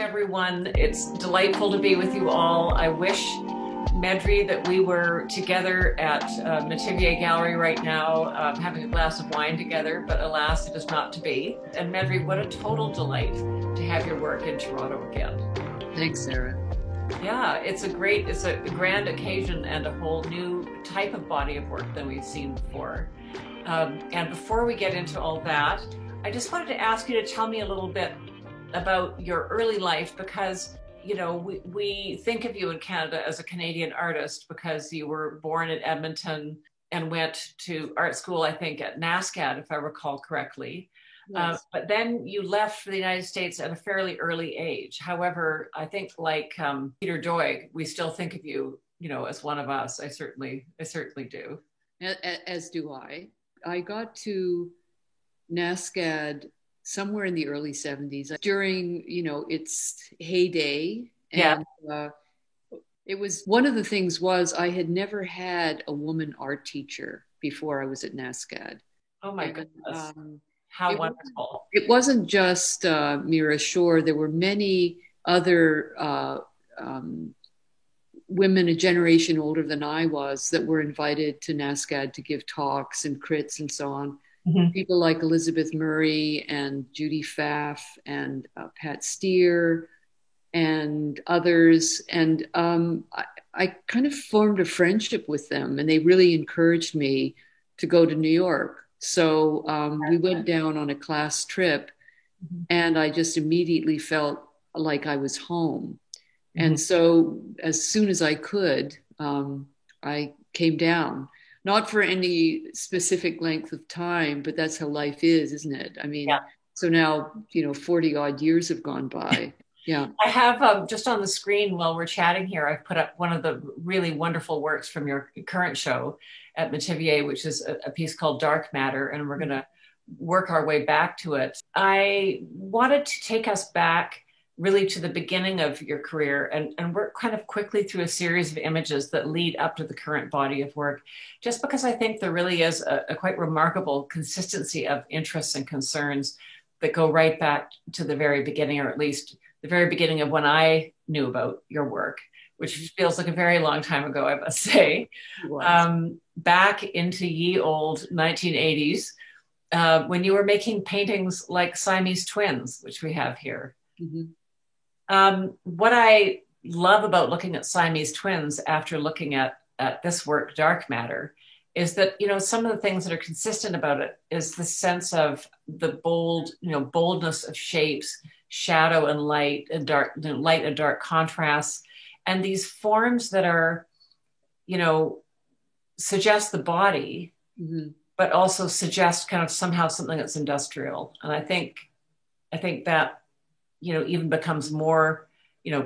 everyone. It's delightful to be with you all. I wish, Medri, that we were together at Metivier Gallery right now, having a glass of wine together, but alas, it is not to be. And Medri, what a total delight to have your work in Toronto again. Thanks, Sarah. Yeah, it's a grand occasion and a whole new type of body of work than we've seen before. And before we get into all that, I just wanted to ask you to tell me a little bit about your early life, because you know we think of you in Canada as a Canadian artist because you were born in Edmonton and went to art school, I think, at NASCAD, if I recall correctly. Yes. But then you left for the United States at a fairly early age. However, I think like Peter Doig, we still think of you, as one of us. I certainly do. As do I. I got to NASCAD somewhere in the early 70s during, its heyday. Yeah. And it was one of the things was I had never had a woman art teacher before I was at NASCAD. Oh my goodness. How wonderful. It wasn't just Mira Shore. There were many other women a generation older than I was that were invited to NASCAD to give talks and crits and so on. Mm-hmm. People like Elizabeth Murray and Judy Pfaff and Pat Steer and others. And I kind of formed a friendship with them, and they really encouraged me to go to New York. So we went down on a class trip, and I just immediately felt like I was home. Mm-hmm. And so as soon as I could, I came down. Not for any specific length of time, but that's how life is, isn't it? I mean, yeah. So now, 40 odd years have gone by. Yeah. I have just on the screen while we're chatting here, I've put up one of the really wonderful works from your current show at Metivier, which is a piece called Dark Matter, and we're going to work our way back to it. I wanted to take us back really to the beginning of your career and work kind of quickly through a series of images that lead up to the current body of work, just because I think there really is a quite remarkable consistency of interests and concerns that go right back to the very beginning, or at least the very beginning of when I knew about your work, which feels like a very long time ago, I must say. Back into ye old 1980s, when you were making paintings like Siamese twins, which we have here. Mm-hmm. What I love about looking at Siamese twins after looking at this work, Dark Matter, is that, some of the things that are consistent about it is the sense of the boldness of shapes, shadow and light and dark, light and dark contrasts, and these forms that are, suggest the body, mm-hmm. but also suggest kind of somehow something that's industrial. And I think that, even becomes more,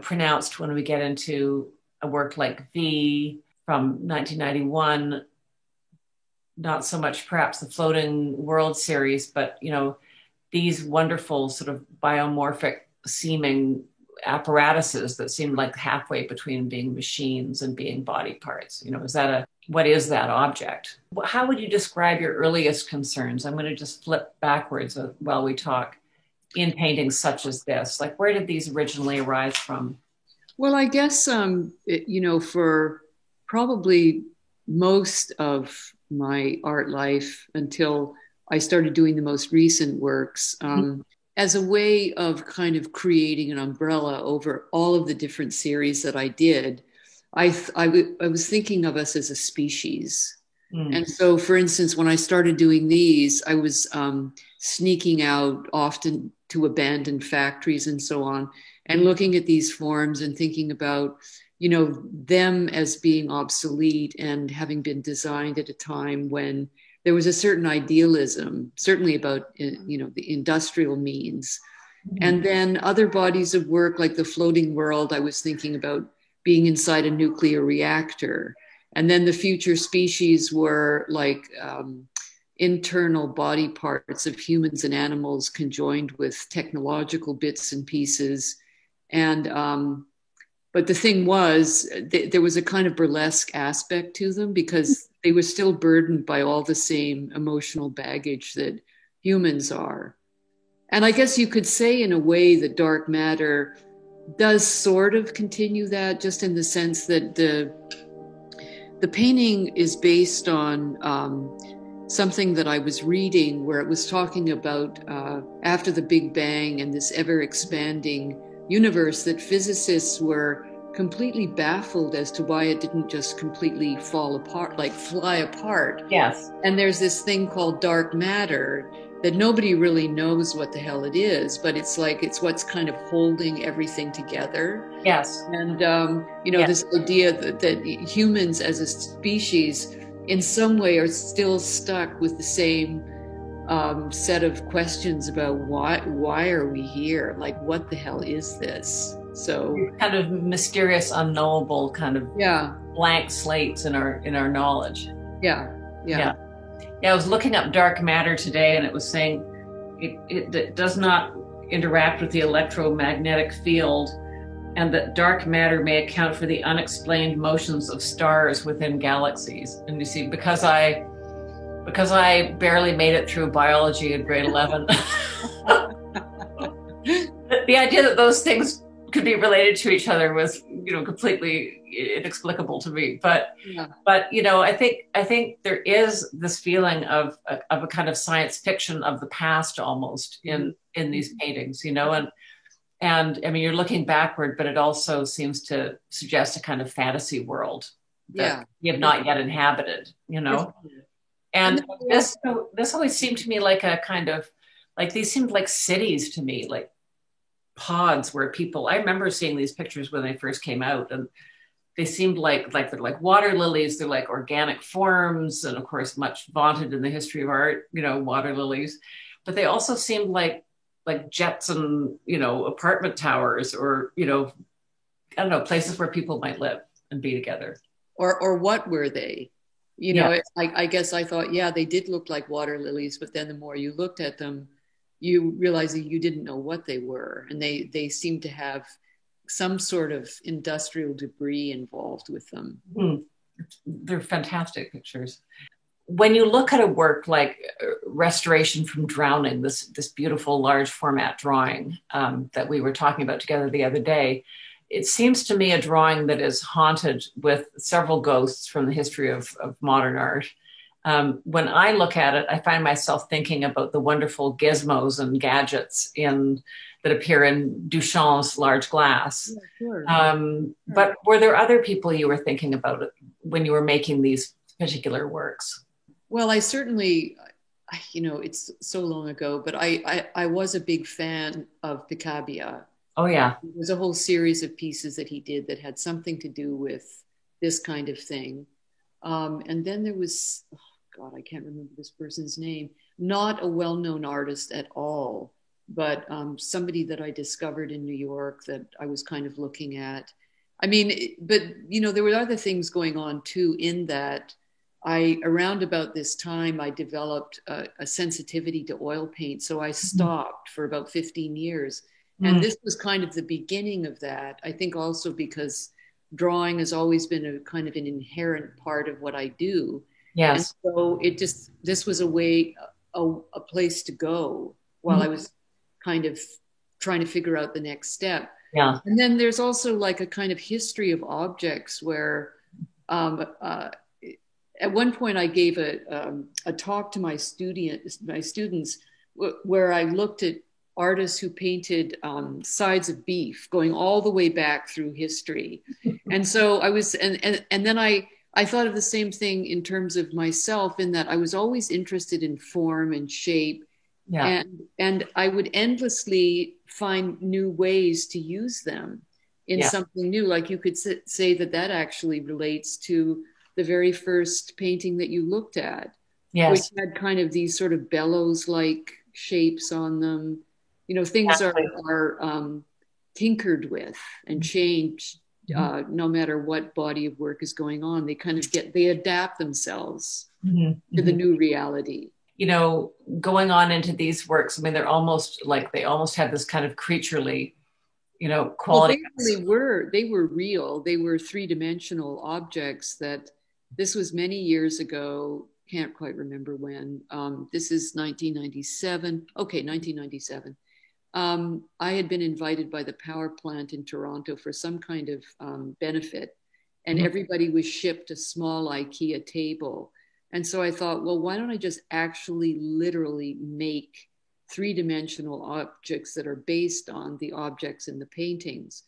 pronounced when we get into a work like V from 1991, not so much perhaps the Floating World series, but, these wonderful sort of biomorphic seeming apparatuses that seem like halfway between being machines and being body parts. What is that object? How would you describe your earliest concerns? I'm going to just flip backwards while we talk. In paintings such as this, like where did these originally arise from? Well, I guess, for probably most of my art life until I started doing the most recent works, as a way of kind of creating an umbrella over all of the different series that I did, I was thinking of us as a species. And so, for instance, when I started doing these, I was sneaking out often to abandoned factories and so on, and looking at these forms and thinking about, them as being obsolete and having been designed at a time when there was a certain idealism, certainly about, the industrial means. Mm-hmm. And then other bodies of work like the Floating World, I was thinking about being inside a nuclear reactor. And then the future species were like internal body parts of humans and animals conjoined with technological bits and pieces. And but the thing was, there was a kind of burlesque aspect to them because they were still burdened by all the same emotional baggage that humans are. And I guess you could say in a way that Dark Matter does sort of continue that, just in the sense that the painting is based on something that I was reading, where it was talking about after the Big Bang and this ever expanding universe, that physicists were completely baffled as to why it didn't just completely fall apart, like fly apart. Yes. And there's this thing called dark matter that nobody really knows what the hell it is, but it's like it's what's kind of holding everything together. Yes. And this idea that humans as a species in some way are still stuck with the same set of questions about why are we here? Like, what the hell is this? So kind of mysterious, unknowable, kind of blank slates in our knowledge. Yeah. I was looking up dark matter today, and it was saying it does not interact with the electromagnetic field, and that dark matter may account for the unexplained motions of stars within galaxies. And you see, because I barely made it through biology in grade 11, the idea that those things could be related to each other was, completely inexplicable to me. But I think there is this feeling of a kind of science fiction of the past almost in these paintings, and I mean, you're looking backward, but it also seems to suggest a kind of fantasy world that we have not yet inhabited, And this always seemed to me like a kind of, like, these seemed like cities to me, like pods where people, I remember seeing these pictures when they first came out, and they seemed like they're like water lilies. They're like organic forms, and of course much vaunted in the history of art, water lilies. But they also seemed like jets and apartment towers, or I don't know, places where people might live and be together. Or what were they? I guess I thought, they did look like water lilies, but then the more you looked at them, you realize that you didn't know what they were, and they seemed to have some sort of industrial debris involved with them. They're fantastic pictures. When you look at a work like Restoration from Drowning, this beautiful large format drawing that we were talking about together the other day, it seems to me a drawing that is haunted with several ghosts from the history of modern art. When I look at it, I find myself thinking about the wonderful gizmos and gadgets that appear in Duchamp's Large Glass. Sure. But were there other people you were thinking about when you were making these particular works? Well, I certainly, it's so long ago, but I was a big fan of Picabia. Oh, yeah. There was a whole series of pieces that he did that had something to do with this kind of thing. And then there was, I can't remember this person's name, not a well-known artist at all, but somebody that I discovered in New York that I was kind of looking at. I mean, but, there were other things going on too, in that around about this time, I developed a sensitivity to oil paint. So I stopped for about 15 years. And this was kind of the beginning of that. I think also because drawing has always been a kind of an inherent part of what I do. Yes. And so this was a place to go while I was kind of trying to figure out the next step. Yeah. And then there's also like a kind of history of objects where at one point I gave a talk to my students where I looked at artists who painted sides of beef going all the way back through history. And so I was, and then I thought of the same thing in terms of myself, in that I was always interested in form and shape. Yeah. And I would endlessly find new ways to use them in something new. Like you could say that actually relates to the very first painting that you looked at, which had kind of these sort of bellows-like shapes on them. Things are tinkered with and changed no matter what body of work is going on. They kind of they adapt themselves to the new reality. Going on into these works, I mean, they almost have this kind of creaturely, quality. Well, they were real. They were three-dimensional objects this was many years ago. Can't quite remember when. This is 1997. Okay, 1997. I had been invited by the power plant in Toronto for some kind of benefit, and Mhm. everybody was shipped a small IKEA table. And so I thought, well, why don't I just actually literally make three-dimensional objects that are based on the objects in the paintings?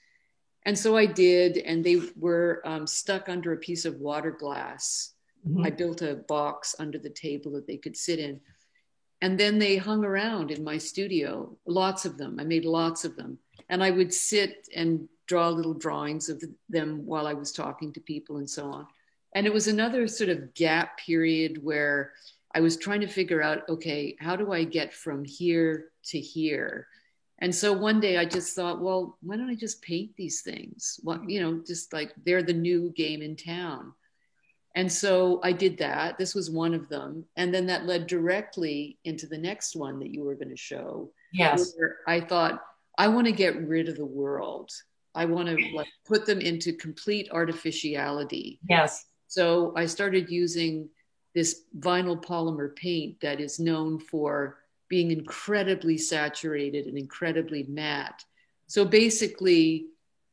And so I did, and they were stuck under a piece of water glass. I Mhm. built a box under the table that they could sit in. And then they hung around in my studio, lots of them. I made lots of them. And I would sit and draw little drawings of them while I was talking to people and so on. And it was another sort of gap period where I was trying to figure out, okay, how do I get from here to here? And so one day I just thought, well, why don't I just paint these things? What, just like they're the new game in town. And so I did that. This was one of them. And then that led directly into the next one that you were going to show, Yes. where I thought, I want to get rid of the world. I want to like put them into complete artificiality. Yes. So I started using this vinyl polymer paint that is known for being incredibly saturated and incredibly matte. So basically,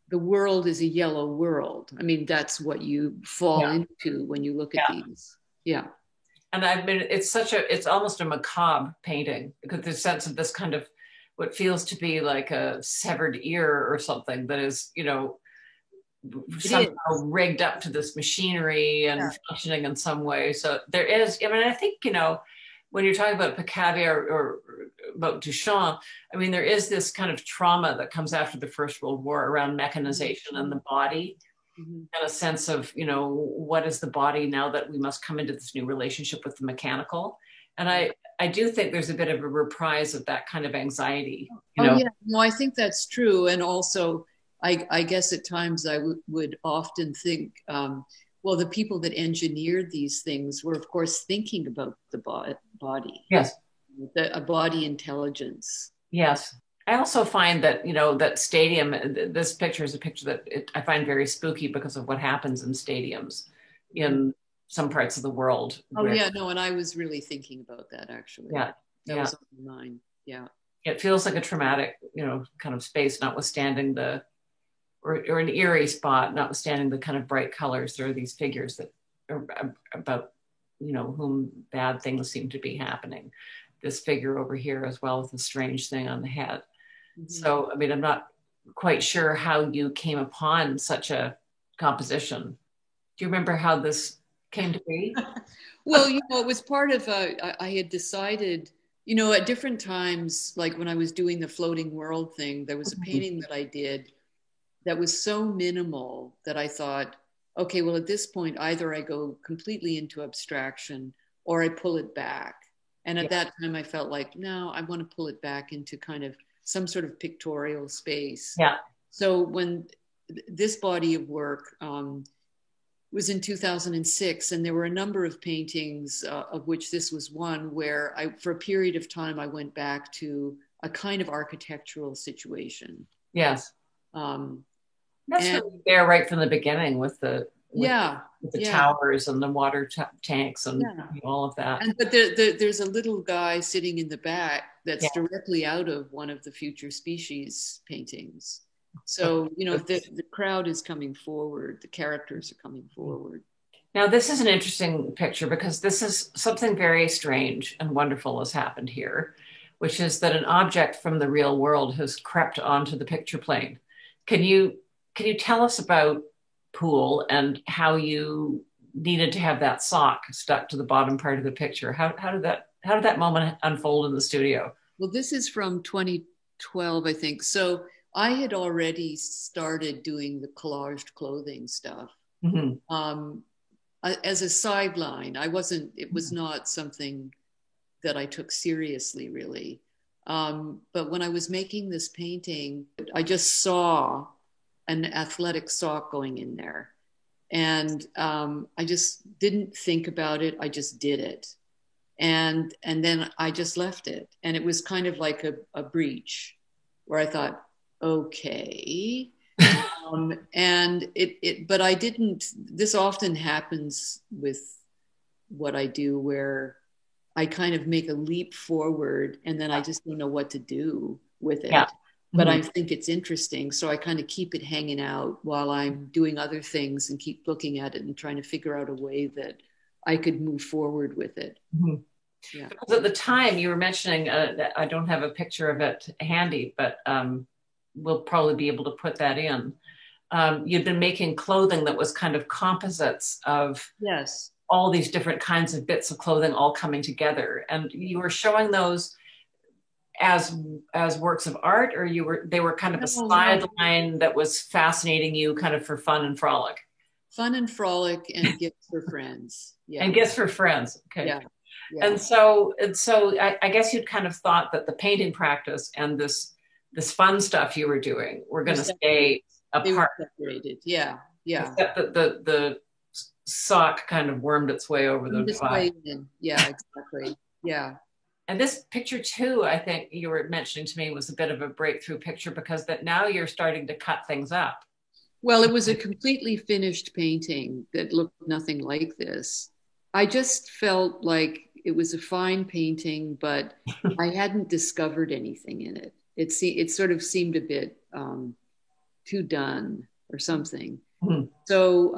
the world is a yellow world. I mean, that's what you fall Yeah. into when you look at Yeah. these. Yeah. And it's almost a macabre painting because there's a sense of this kind of what feels to be like a severed ear or something that is, It somehow is. rigged up to this machinery Yeah. and functioning in some way. So there is, I mean, I think, when you're talking about Picasso or about Duchamp, I mean, there is this kind of trauma that comes after the First World War around mechanization and Mm-hmm. the body Mm-hmm. and a sense of, what is the body now that we must come into this new relationship with the mechanical. And I do think there's a bit of a reprise of that kind of anxiety, Oh yeah, no, I think that's true. And also, I guess at times I would often think, well, the people that engineered these things were, of course, thinking about the body, Yes. a body intelligence. Yes. I also find that, that stadium, this picture is a picture that I find very spooky because of what happens in stadiums in some parts of the world Oh where, yeah, no, and I was really thinking about that actually. yeah, That yeah, was on my mind. Yeah. it feels like a traumatic, kind of space, notwithstanding or an eerie spot, notwithstanding the kind of bright colors. There are these figures that are about, whom bad things seem to be happening. This figure over here, as well as the strange thing on the head. Mm-hmm. So, I mean, I'm not quite sure how you came upon such a composition. Do you remember how this came to be? Well, it was part of, I had decided, at different times, like when I was doing the floating world thing, there was a painting that I did that was so minimal that I thought, okay, well, at this point, either I go completely into abstraction or I pull it back. And at Yeah, that time, I felt like, no, I want to pull it back into kind of some sort of pictorial space. yeah, So when this body of work was in 2006, and there were a number of paintings, of which this was one, where for a period of time, I went back to a kind of architectural situation. yes. Um, That's and really there right from the beginning with the yeah, with the yeah, towers and the water tanks and yeah. all of that. And but there's a little guy sitting in the back Yeah. that's directly out of one of the Future Species paintings. So the crowd is coming forward, the characters are coming forward. Now, this is an interesting picture because this is something very strange and wonderful has happened here, which is that an object from the real world has crept onto the picture plane. Can you tell us about Pool and how you needed to have that sock stuck to the bottom part of the picture? How did that moment unfold in the studio? Well, this is from 2012, I think. So I had already started doing the collaged clothing stuff. Mm-hmm. Um, as a sideline. It was not something that I took seriously, really. But when I was making this painting, I just saw an athletic sock going in there. And I just didn't think about it. I just did it. And then I just left it. And it was kind of like a breach where I thought, okay. And but I didn't, this often happens with what I do where I kind of make a leap forward and then I just don't know what to do. with Yeah. it, but I think it's interesting. So I kind of keep it hanging out while I'm doing other things and keep looking at it and trying to figure out a way that I could move forward with it. Mhm. Yeah. Because at the time you were mentioning, I don't have a picture of it handy, but we'll probably be able to put that in. You'd been making clothing that was kind of composites of Yes. all these different kinds of bits of clothing all coming together, and you were showing those as works of art, or they were kind of a No, no. sideline that was fascinating you, kind of for fun and frolic, Fun and frolic and gifts for friends. and Yeah. gifts for friends. Okay. Yeah. Yeah. And so I guess you'd kind of thought that the painting practice and this fun stuff you were doing were going to stay They were apart, separated. Yeah. Yeah. except that the sock kind of wormed its way over the I'm just divide. way in. Yeah, exactly. Yeah. And this picture too, I think you were mentioning to me, was a bit of a breakthrough picture, because that now you're starting to cut things up. Well, it was a completely finished painting that looked nothing like this. I just felt like it was a fine painting, but I hadn't discovered anything in it. It sort of seemed a bit too done or something. Mhm. So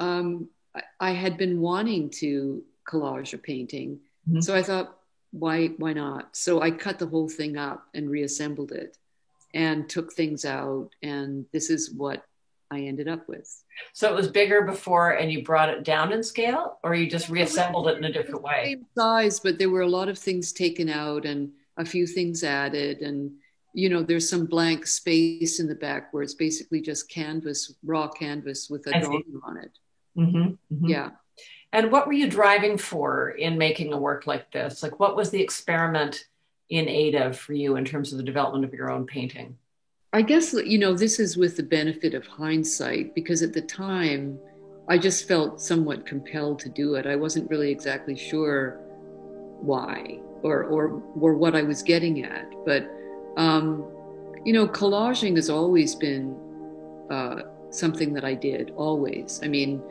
I had been wanting to collage a painting. Mhm. So I thought, why not? So I cut the whole thing up and reassembled it and took things out. And this is what I ended up with. So it was bigger before and you brought it down in scale, or you just reassembled it in a It was different the way? same size, but there were a lot of things taken out and a few things added. And, there's some blank space in the back where it's basically just canvas, raw canvas with a I see. drawing on it. Hmm. Hmm. Yeah. And what were you driving for in making a work like this? Like, what was the experiment in Ada for you in terms of the development of your own painting? I guess, this is with the benefit of hindsight because at the time I just felt somewhat compelled to do it. I wasn't really exactly sure why or what I was getting at. But, collaging has always been something that I did, always. I mean,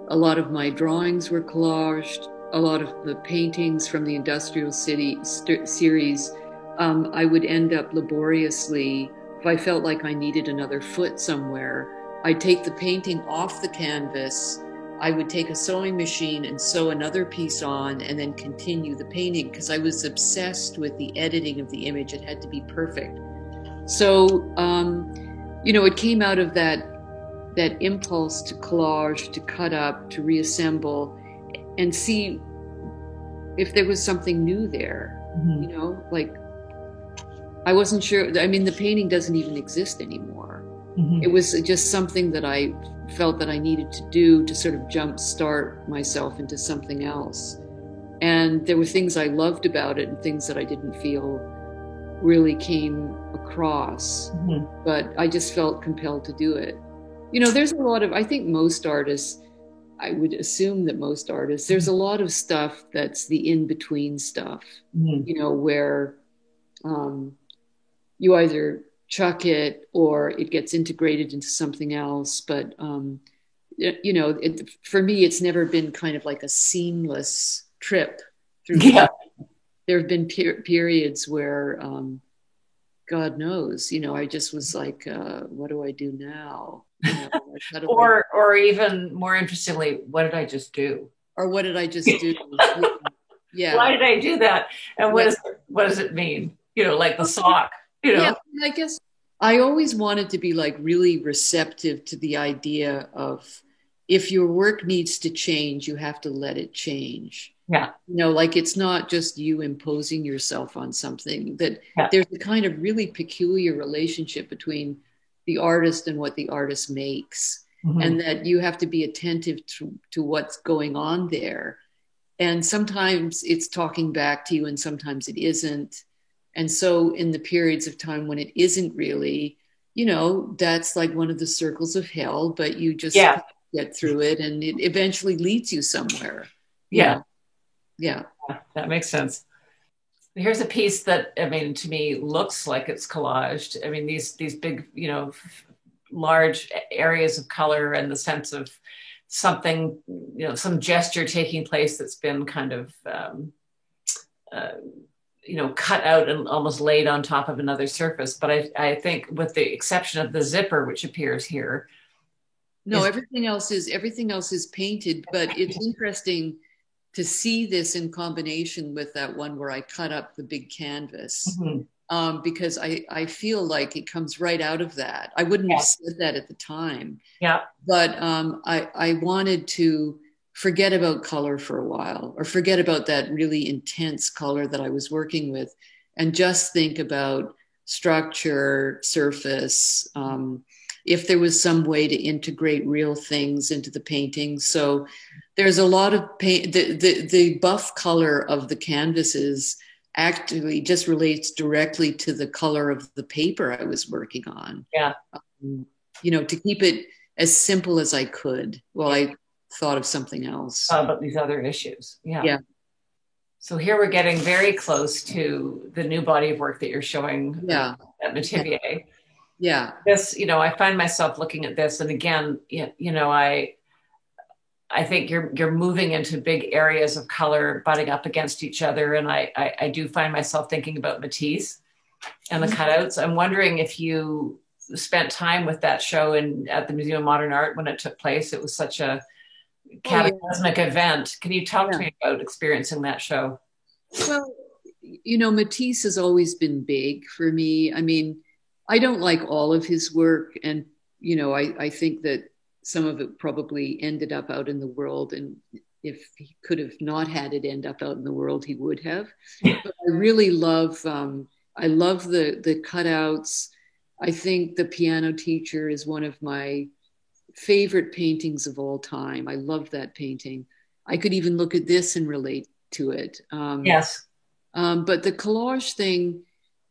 a lot of my drawings were collaged, a lot of the paintings from the Industrial City series. I would end up laboriously, if I felt like I needed another foot somewhere, I'd take the painting off the canvas. I would take a sewing machine and sew another piece on and then continue the painting because I was obsessed with the editing of the image. It had to be perfect. So, it came out of that impulse to collage, to cut up, to reassemble, and see if there was something new there. Mm-hmm. Like I wasn't sure. I mean, the painting doesn't even exist anymore. Mm-hmm. It was just something that I felt that I needed to do to sort of jumpstart myself into something else. And there were things I loved about it and things that I didn't feel really came across, but I just felt compelled to do it. There's a lot of, I think most artists, I would assume that most artists, there's a lot of stuff that's the in-between stuff, where you either chuck it or it gets integrated into something else. But, for me, it's never been kind of like a seamless trip through. Yeah. There have been periods where, God knows, I just was like, what do I do now? Or even more interestingly, what did I just do? Or what did I just do? Yeah. Why did I do that? And what does it mean? Like the sock, Yeah, I guess I always wanted to be like really receptive to the idea of if your work needs to change, you have to let it change. Yeah. Like it's not just you imposing yourself on something, that there's a kind of really peculiar relationship between the artist and what the artist makes. Mm-hmm. And that you have to be attentive to what's going on there. And sometimes it's talking back to you and sometimes it isn't. And so in the periods of time when it isn't really, that's like one of the circles of hell, but you just get through it and it eventually leads you somewhere. Yeah. Yeah. That makes sense. Here's a piece that, I mean, to me looks like it's collaged. I mean, these big, large areas of color and the sense of something, some gesture taking place that's been kind of cut out and almost laid on top of another surface. But I think with the exception of the zipper, which appears here, No, everything else is painted, but it's interesting to see this in combination with that one where I cut up the big canvas. Mhm. Because I feel like it comes right out of that. I wouldn't have Yeah. said that at the time, Yeah. but I wanted to forget about color for a while, or forget about that really intense color that I was working with, and just think about structure, surface, if there was some way to integrate real things into the painting. So there's a lot of paint. The buff color of the canvases actually just relates directly to the color of the paper I was working on. Yeah. To keep it as simple as I could while I thought of something else. About these other issues. Yeah. Yeah. So here we're getting very close to the new body of work that you're showing Yeah. at Metivier. Yeah. This, I find myself looking at this, and again, I think you're moving into big areas of color butting up against each other, and I do find myself thinking about Matisse and the cutouts. I'm wondering if you spent time with that show at the Museum of Modern Art when it took place. It was such a cataclysmic event. Can you talk to me about experiencing that show? Well, Matisse has always been big for me. I mean, I don't like all of his work, and I think that some of it probably ended up out in the world, and if he could have not had it end up out in the world, he would have. But I really love I love the cutouts. I think The Piano Teacher is one of my favorite paintings of all time. I love that painting. I could even look at this and relate to it. Yes. But the collage thing,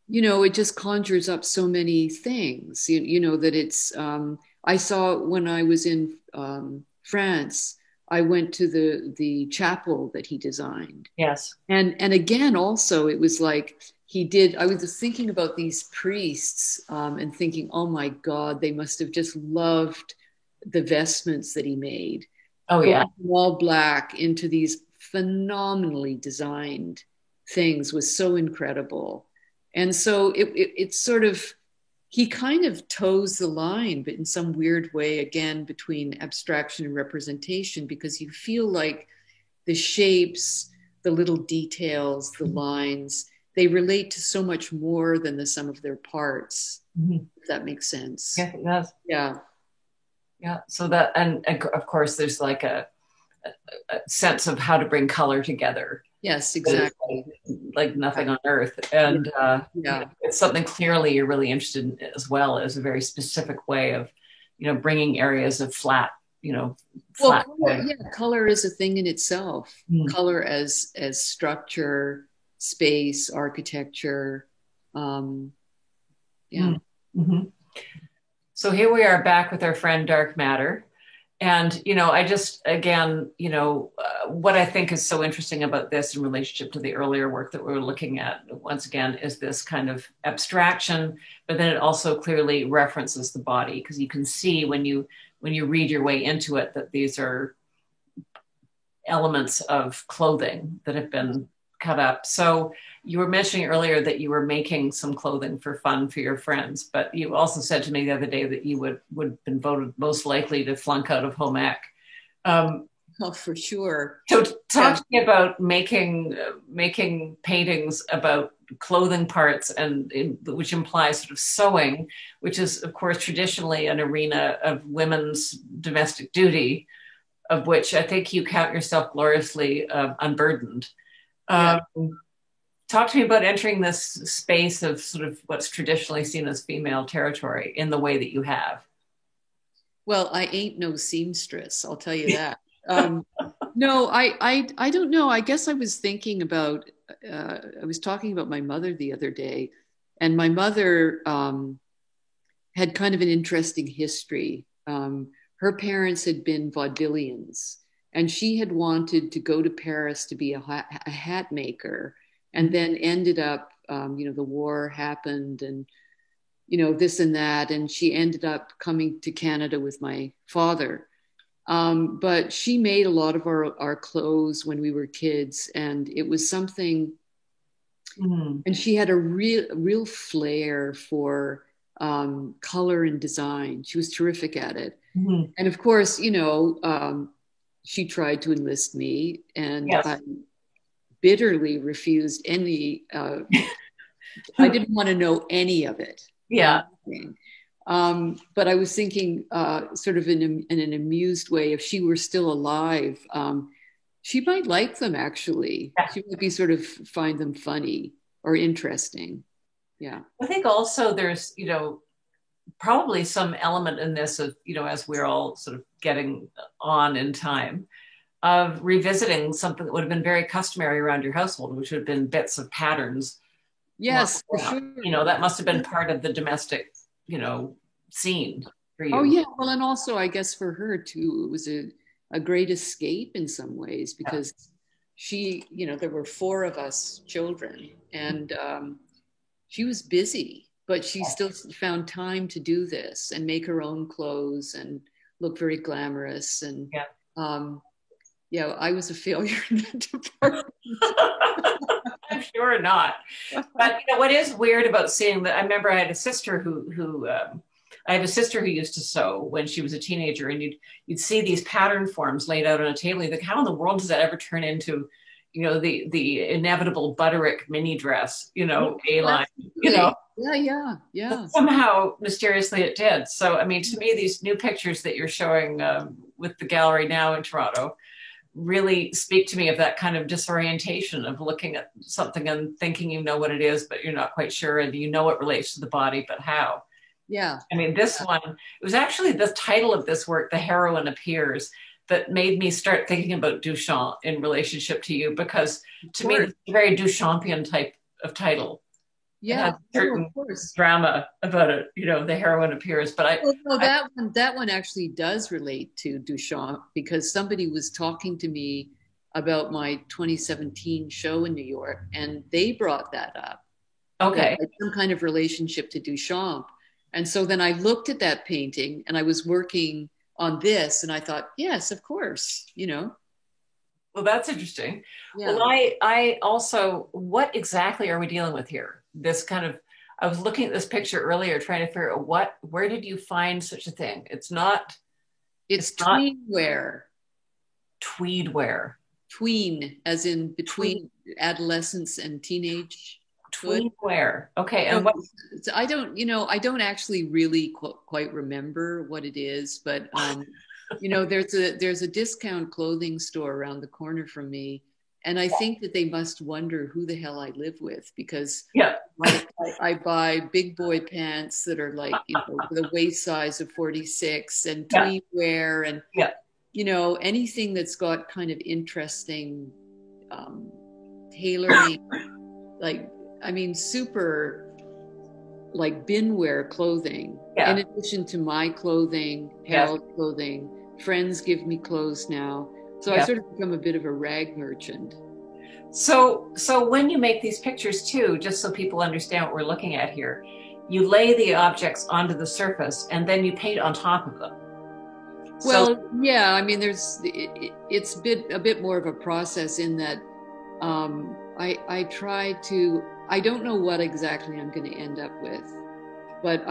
it just conjures up so many things, that it's, I saw when I was in France, I went to the chapel that he designed. Yes. And again, also, it was like I was thinking about these priests and thinking, oh my God, they must have just loved the vestments that he made. Oh, yeah. Going from all black into these phenomenally designed things was so incredible. And so it's sort of, he kind of toes the line, but in some weird way, again, between abstraction and representation, because you feel like the shapes, the little details, the lines, they relate to so much more than the sum of their parts. Mm-hmm. If that makes sense. Yes, it does. Yeah. Yeah. So that, and of course, there's like a sense of how to bring color together. Yes, exactly. Like nothing on earth. And it's something clearly you're really interested in as well, as a very specific way of, bringing areas of flat, flat. Well, color is a thing in itself. Color as structure, space, architecture. Mm-hmm. So here we are back with our friend Dark Matter. And, I just, again, what I think is so interesting about this in relationship to the earlier work that we were looking at, once again, is this kind of abstraction, but then it also clearly references the body, because you can see when you read your way into it that these are elements of clothing that have been cut up. So you were mentioning earlier that you were making some clothing for fun for your friends, but you also said to me the other day that you would have been voted most likely to flunk out of home ec. Oh, for sure. So talk to me about making paintings about clothing parts, and which implies sort of sewing, which is of course traditionally an arena of women's domestic duty, of which I think you count yourself gloriously unburdened. Talk to me about entering this space of sort of what's traditionally seen as female territory in the way that you have. Well, I ain't no seamstress, I'll tell you that. No, I don't know. I guess I was thinking about, I was talking about my mother the other day, and my mother had kind of an interesting history. Her parents had been vaudevillians, and she had wanted to go to Paris to be a hat maker, and then ended up, the war happened, and, this and that. And she ended up coming to Canada with my father. But she made a lot of our clothes when we were kids. And it was something Mm-hmm. And she had a real flair for color and design. She was terrific at it. Mm-hmm. And of course, she tried to enlist me, and Yes. I bitterly refused any. I didn't want to know any of it. Yeah. But I was thinking, sort of in an amused way, if she were still alive, she might like them actually. Yeah. She might be sort of find them funny or interesting. Yeah. I think also there's, probably some element in this of, as we're all sort of getting on in time, of revisiting something that would have been very customary around your household, which would have been bits of patterns. Yes, for sure. That must have been part of the domestic, scene for you. Oh yeah. Well, and also I guess for her too, it was a great escape in some ways because she, there were four of us children, and she was busy, but she still found time to do this and make her own clothes and look very glamorous. And I was a failure in that department. I'm sure not. But what is weird about seeing that? I remember I had a sister who I have a sister who used to sew when she was a teenager, and you'd see these pattern forms laid out on a table. You think, how in the world does that ever turn into, the inevitable Butterick mini dress, A-line, Yeah. But somehow mysteriously it did. So, I mean, to me, these new pictures that you're showing with the gallery now in Toronto really speak to me of that kind of disorientation of looking at something and thinking you know what it is, but you're not quite sure, and it relates to the body, but how? Yeah. I mean, this one, it was actually the title of this work, The Heroine Appears, that made me start thinking about Duchamp in relationship to you, because to me, it's a very Duchampian type of title. Yeah, it has certain of course. Drama about it, The Heroine Appears. But that one actually does relate to Duchamp, because somebody was talking to me about my 2017 show in New York, and they brought that up. Okay. Some kind of relationship to Duchamp. And so then I looked at that painting, and I was working on this, and I thought, yes, of course, Well, that's interesting. Yeah. Well, I also, what exactly are we dealing with here? This kind of, I was looking at this picture earlier, trying to figure out where did you find such a thing? It's tween wear. Tweed wear. Tween, as in between adolescence and teenage. Tween wear. Okay. And I don't actually really quite remember what it is, but there's a discount clothing store around the corner from me, and I think that they must wonder who the hell I live with, because I buy big boy pants that are like the waist size of 46, and tweed wear, and anything that's got kind of interesting tailoring, super like binware clothing, in addition to my clothing, Harold's clothing. Friends give me clothes now. So I sort of become a bit of a rag merchant. So when you make these pictures too, just so people understand what we're looking at here, you lay the objects onto the surface and then you paint on top of them. Well, it's a bit more of a process in that I try to, I don't know what exactly I'm going to end up with, but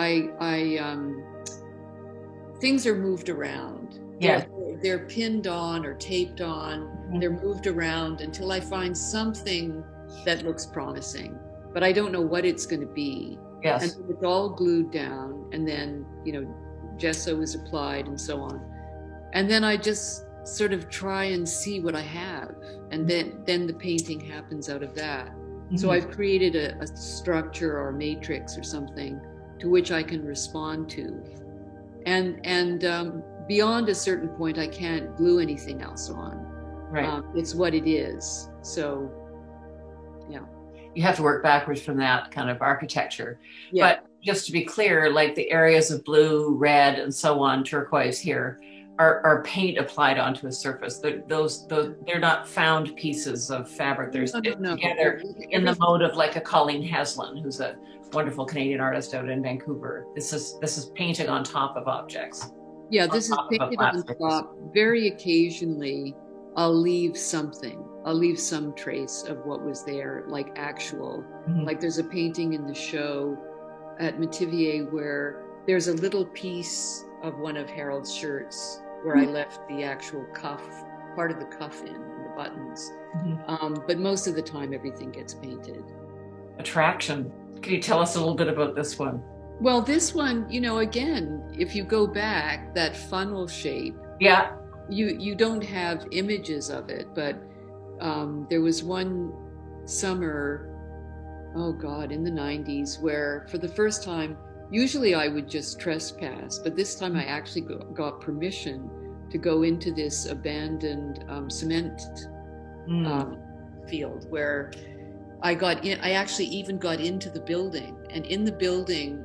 things are moved around. Yeah. They're pinned on or taped on. Mm-hmm. They're moved around until I find something that looks promising, but I don't know what it's going to be. Yes. And it's all glued down, and then, gesso is applied and so on. And then I just sort of try and see what I have. And then the painting happens out of that. Mm-hmm. So I've created a structure or matrix or something to which I can respond to. And beyond a certain point, I can't glue anything else on. Right. It's what it is. So, yeah. You have to work backwards from that kind of architecture. Yeah. But just to be clear, like the areas of blue, red, and so on, turquoise here, are paint applied onto a surface. They're not found pieces of fabric. They're together in the mode of like a Colleen Haslin, who's a wonderful Canadian artist out in Vancouver. This is painting on top of objects. Yeah, this is painted on top. Very occasionally, I'll leave something. I'll leave some trace of what was there, like actual. Like there's a painting in the show at Metivier where there's a little piece of one of Harold's shirts where I left the actual cuff, part of the cuff in and the buttons. But most of the time, everything gets painted. Attraction. Can you tell us a little bit about this one? Well, this one, you know, again, if you go back, that funnel shape, yeah, you don't have images of it, but there was one summer, oh God, in the 90s, where for the first time, usually I would just trespass, but this time I actually got permission to go into this abandoned cement field where I got in. I actually even got into the building, and in the building,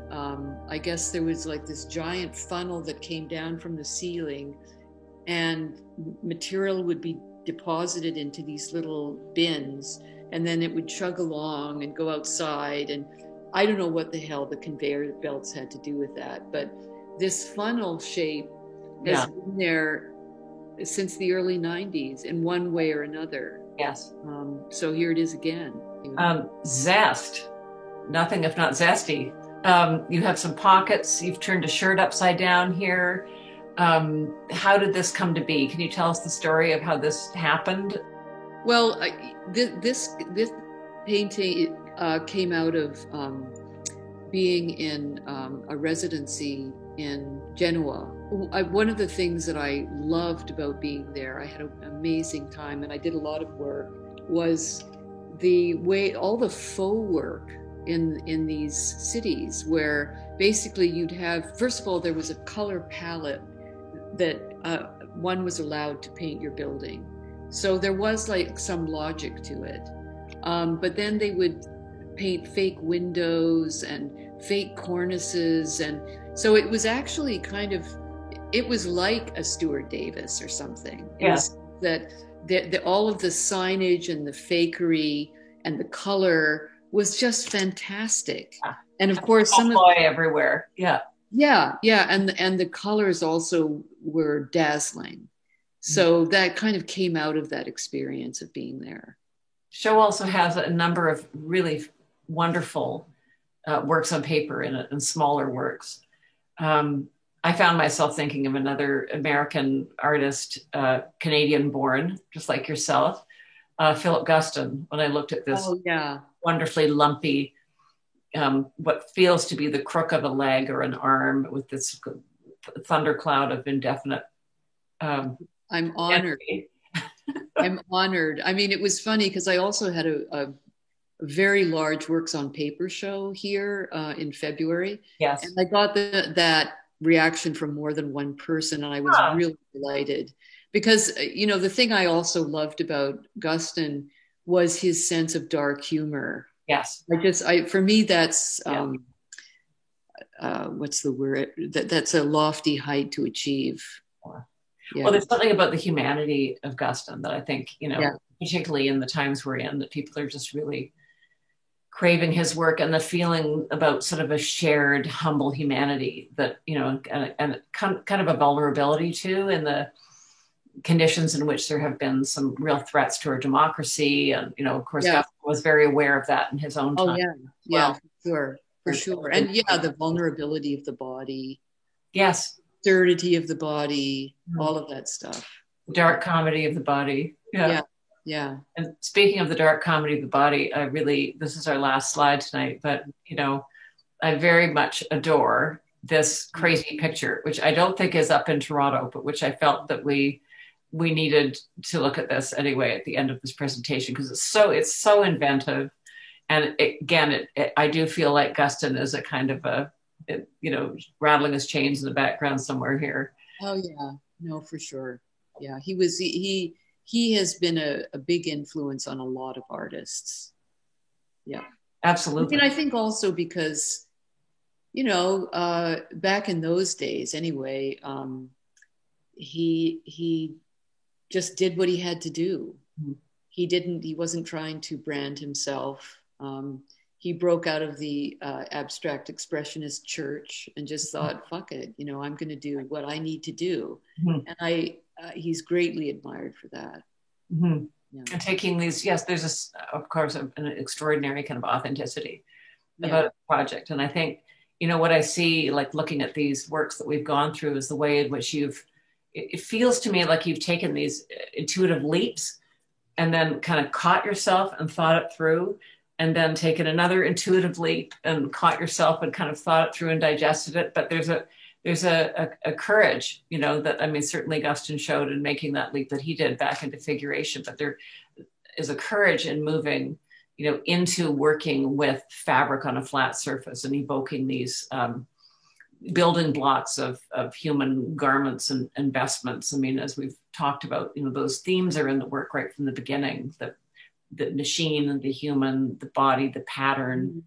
I guess there was like this giant funnel that came down from the ceiling, and material would be deposited into these little bins, and then it would chug along and go outside. And I don't know what the hell the conveyor belts had to do with that, but this funnel shape has been there since the early 90s in one way or another. Yes. So here it is again. Zest. Nothing if not zesty. You have some pockets. You've turned a shirt upside down here. How did this come to be? Can you tell us the story of how this happened? Well, this painting came out of being in a residency in Genoa. One of the things that I loved about being there, I had an amazing time and I did a lot of work, was the way all the faux work in these cities, where basically you'd have, first of all, there was a color palette that one was allowed to paint your building. So there was like some logic to it. But then they would paint fake windows and fake cornices. And so it was actually it was like a Stuart Davis or something. Yes. Yeah. That all of the signage and the fakery and the color was just fantastic. Yeah. And of course, some of everywhere. Yeah. Yeah. And the colors also were dazzling. So that kind of came out of that experience of being there. Show also has a number of really wonderful works on paper in it and smaller works. I found myself thinking of another American artist, Canadian born, just like yourself, Philip Guston, when I looked at this wonderfully lumpy, what feels to be the crook of a leg or an arm with this thundercloud of indefinite. I'm honored. I'm honored. I mean, it was funny because I also had a very large works on paper show here in February. Yes. And I got that reaction from more than one person, and I was really delighted because, you know, the thing I also loved about Guston was his sense of dark humor. Yes. For me, that's what's the word? That's a lofty height to achieve. Yeah. Well, there's something about the humanity of Guston that I think, you know, particularly in the times we're in, that people are just really craving his work, and the feeling about sort of a shared humble humanity that, you know, and kind of a vulnerability too in the conditions in which there have been some real threats to our democracy. And, you know, of course, Guston was very aware of that in his own time. For sure. And the vulnerability of the body. Yes. Absurdity of the body, all of that stuff. Dark comedy of the body. Yeah. And speaking of the dark comedy of the body, this is our last slide tonight, but, you know, I very much adore this crazy picture, which I don't think is up in Toronto, but which I felt that we needed to look at this anyway at the end of this presentation, because it's so inventive. And I do feel like Guston is a kind of you know, rattling his chains in the background somewhere here. Oh yeah, no, for sure. Yeah, he has been a big influence on a lot of artists. Yeah, absolutely. And I think also because, you know, back in those days anyway, he just did what he had to do. Mm-hmm. He wasn't trying to brand himself. He broke out of the abstract expressionist church and just thought, fuck it, you know, I'm going to do what I need to do. Mm-hmm. And he's greatly admired for that. Mm-hmm. Yeah. And taking these, yes, there's of course, an extraordinary kind of authenticity Yeah. about the project. And I think, what I see, like looking at these works that we've gone through, is the way in which it feels to me like you've taken these intuitive leaps and then kind of caught yourself and thought it through, and then taken another intuitive leap and caught yourself and kind of thought it through and digested it. But there's a courage, that, I mean, certainly Gustin showed in making that leap that he did back into figuration, but there is a courage in moving, into working with fabric on a flat surface and evoking these building blocks of human garments and vestments. I mean, as we've talked about, those themes are in the work right from the beginning, the machine and the human, the body, the pattern,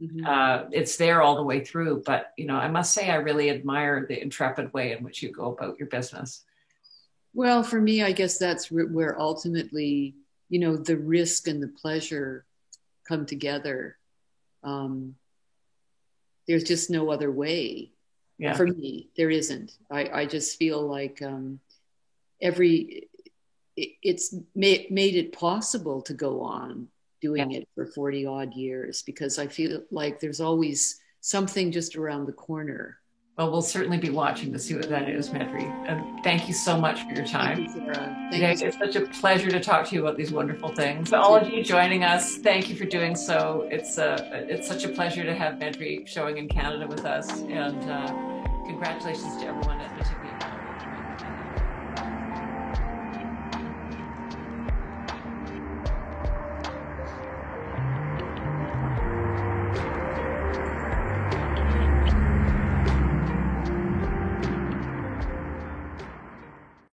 it's there all the way through. But, I must say, I really admire the intrepid way in which you go about your business. Well, for me, I guess that's where ultimately, the risk and the pleasure come together. There's just no other way. Yeah. For me. There isn't. I just feel like it's made it possible to go on doing it for 40 odd years, because I feel like there's always something just around the corner. Well, we'll certainly be watching to see what that is, Medri. And thank you so much for your time. Thank you, Sarah. Thank you. It's such a pleasure to talk to you about these wonderful things. All of you joining us, thank you for doing so. It's such a pleasure to have Medri showing in Canada with us. And congratulations to everyone at Nativity.